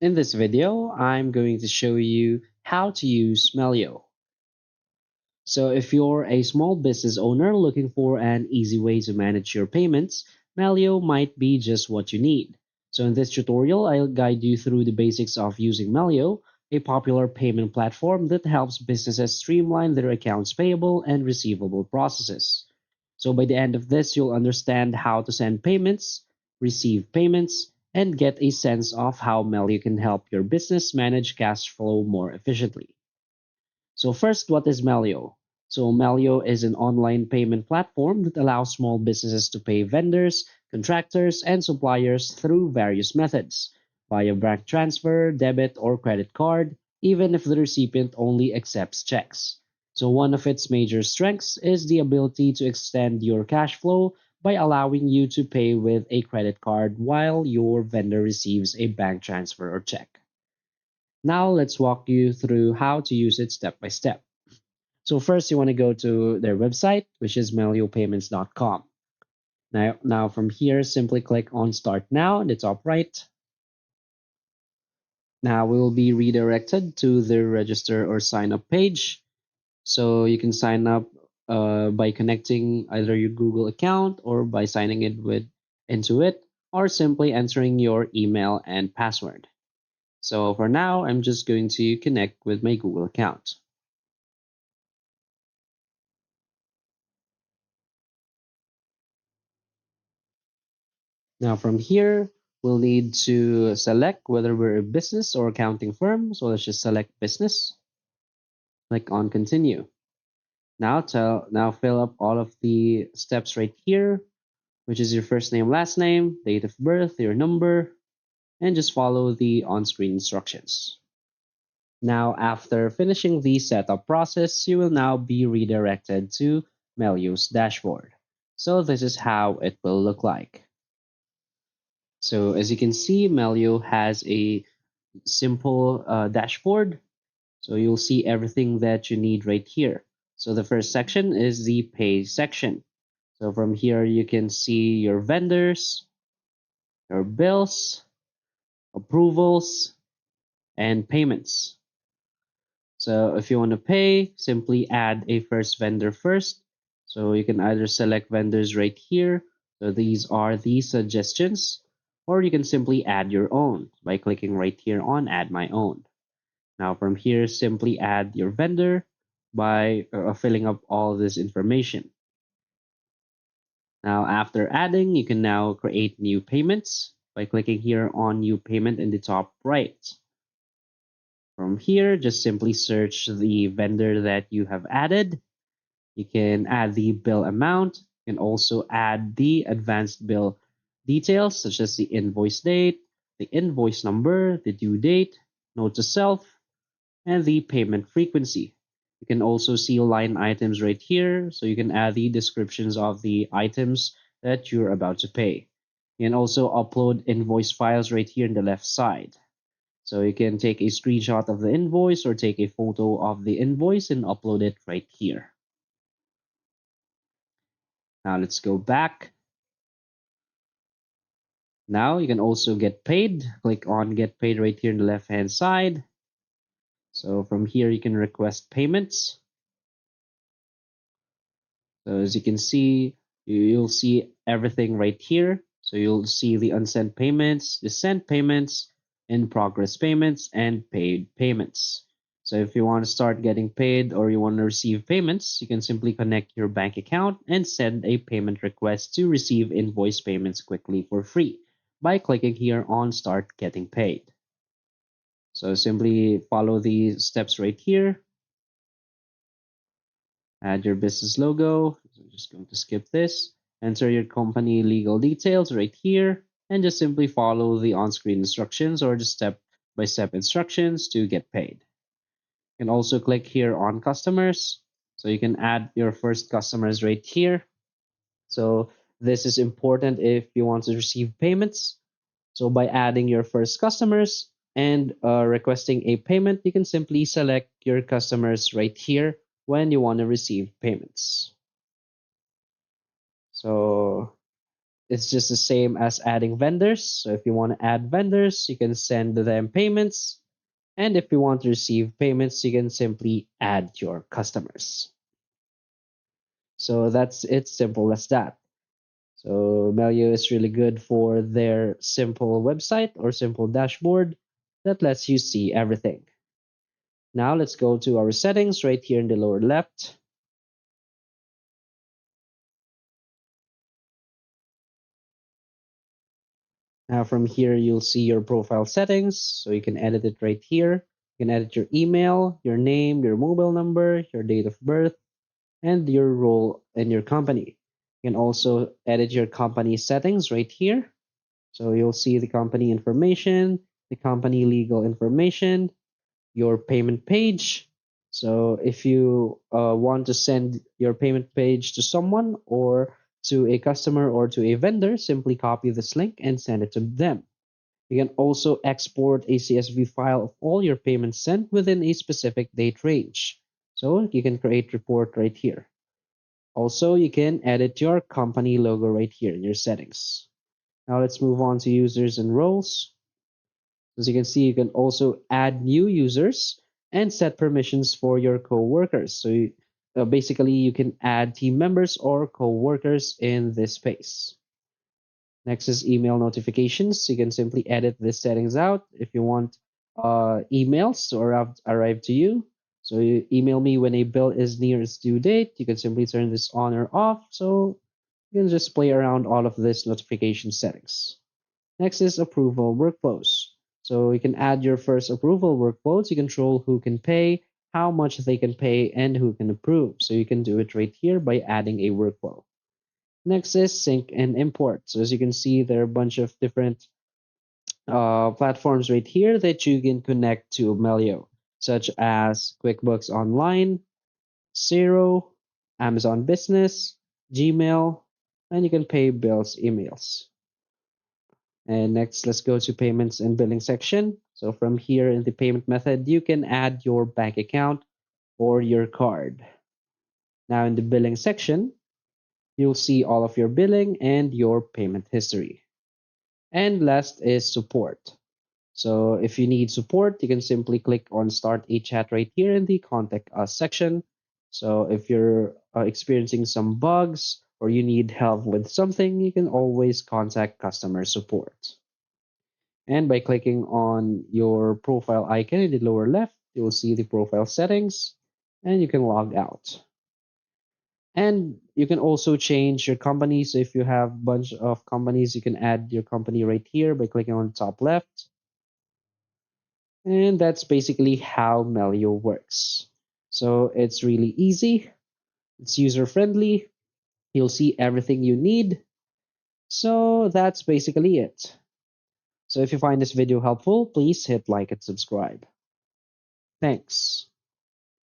In this video, I'm going to show you how to use Melio. So if you're a small business owner looking for an easy way to manage your payments, Melio might be just what you need. So in this tutorial, I'll guide you through the basics of using Melio, a popular payment platform that helps businesses streamline their accounts payable and receivable processes. So by the end of this, you'll understand how to send payments, receive payments, and get a sense of how Melio can help your business manage cash flow more efficiently. So first, what is Melio? So Melio is an online payment platform that allows small businesses to pay vendors, contractors, and suppliers through various methods, via bank transfer, debit, or credit card, even if the recipient only accepts checks. So one of its major strengths is the ability to extend your cash flow by allowing you to pay with a credit card while your vendor receives a bank transfer or check. Now let's walk you through how to use it step by step. So first you want to go to their website, which is meliopayments.com. Now from here, simply click on Start Now in the top right. Now we will be redirected to the register or sign up page. So you can sign up by connecting either your Google account or by signing it into it, or simply entering your email and password. So for now, I'm just going to connect with my Google account. Now from here, we'll need to select whether we're a business or accounting firm. So let's just select business, click on continue. Now fill up all of the steps right here, which is your first name, last name, date of birth, your number, and just follow the on-screen instructions. Now, after finishing the setup process, you will now be redirected to Melio's dashboard. So this is how it will look like. So as you can see, Melio has a simple dashboard. So you'll see everything that you need right here. So the first section is the pay section. So from here, you can see your vendors, your bills, approvals, and payments. So if you want to pay, simply add a first vendor first. So you can either select vendors right here. So these are the suggestions, or you can simply add your own by clicking right here on Add My Own. Now from here, simply add your vendor by filling up all this information. Now after adding, you can now create new payments by clicking here on New Payment in the top right. From here, just simply search the vendor that you have added. You can add the bill amount. You can also add the advanced bill details such as the invoice date, the invoice number, the due date, note to self, and the payment frequency. You can also see line items right here, so you can add the descriptions of the items that you're about to pay. You can also upload invoice files right here in the left side. So you can take a screenshot of the invoice or take a photo of the invoice and upload it right here. Now let's go back. Now you can also get paid. Click on get paid right here in the left hand side. So from here you can request payments. So as you can see, you'll see everything right here. So you'll see the unsent payments, the sent payments, in progress payments, and paid payments. So if you want to start getting paid or you want to receive payments, you can simply connect your bank account and send a payment request to receive invoice payments quickly for free by clicking here on Start Getting Paid. So simply follow the steps right here. Add your business logo. So I'm just going to skip this. Enter your company legal details right here, and just simply follow the on-screen instructions or the step-by-step instructions to get paid. You can also click here on customers. So you can add your first customers right here. So this is important if you want to receive payments. So by adding your first customers and requesting a payment, you can simply select your customers right here when you want to receive payments. So it's just the same as adding vendors. So if you want to add vendors, you can send them payments. And if you want to receive payments, you can simply add your customers. So that's it's simple as that. So Melio is really good for their simple website or simple dashboard that lets you see everything. Now let's go to our settings right here in the lower left. Now from here, you'll see your profile settings. So you can edit it right here. You can edit your email, your name, your mobile number, your date of birth, and your role in your company. You can also edit your company settings right here. So you'll see the company information, the company legal information, your payment page. So if you want to send your payment page to someone or to a customer or to a vendor, simply copy this link and send it to them. You can also export a CSV file of all your payments sent within a specific date range. So you can create report right here. Also, you can edit your company logo right here in your settings. Now let's move on to users and roles. As you can see, you can also add new users and set permissions for your co-workers. So basically, you can add team members or co-workers in this space. Next is email notifications. You can simply edit these settings out if you want emails to arrive to you. So you email me when a bill is near its due date. You can simply turn this on or off. So you can just play around all of this notification settings. Next is approval workflows. So you can add your first approval workflows. You control who can pay, how much they can pay, and who can approve. So you can do it right here by adding a workflow. Next is sync and import. So as you can see, there are a bunch of different platforms right here that you can connect to Melio, such as QuickBooks Online, Xero, Amazon Business, Gmail, and you can pay bills, emails. And next, let's go to payments and billing section. So from here in the payment method, you can add your bank account or your card. Now in the billing section, you'll see all of your billing and your payment history. And last is support. So if you need support, you can simply click on start a chat right here in the contact us section. So if you're experiencing some bugs or you need help with something, you can always contact customer support. And by clicking on your profile icon in the lower left, you will see the profile settings and you can log out. And you can also change your company. So if you have a bunch of companies, you can add your company right here by clicking on the top left. And that's basically how Melio works. So it's really easy, it's user friendly, you'll see everything you need. So that's basically it. So if you find this video helpful, please hit like and subscribe. Thanks.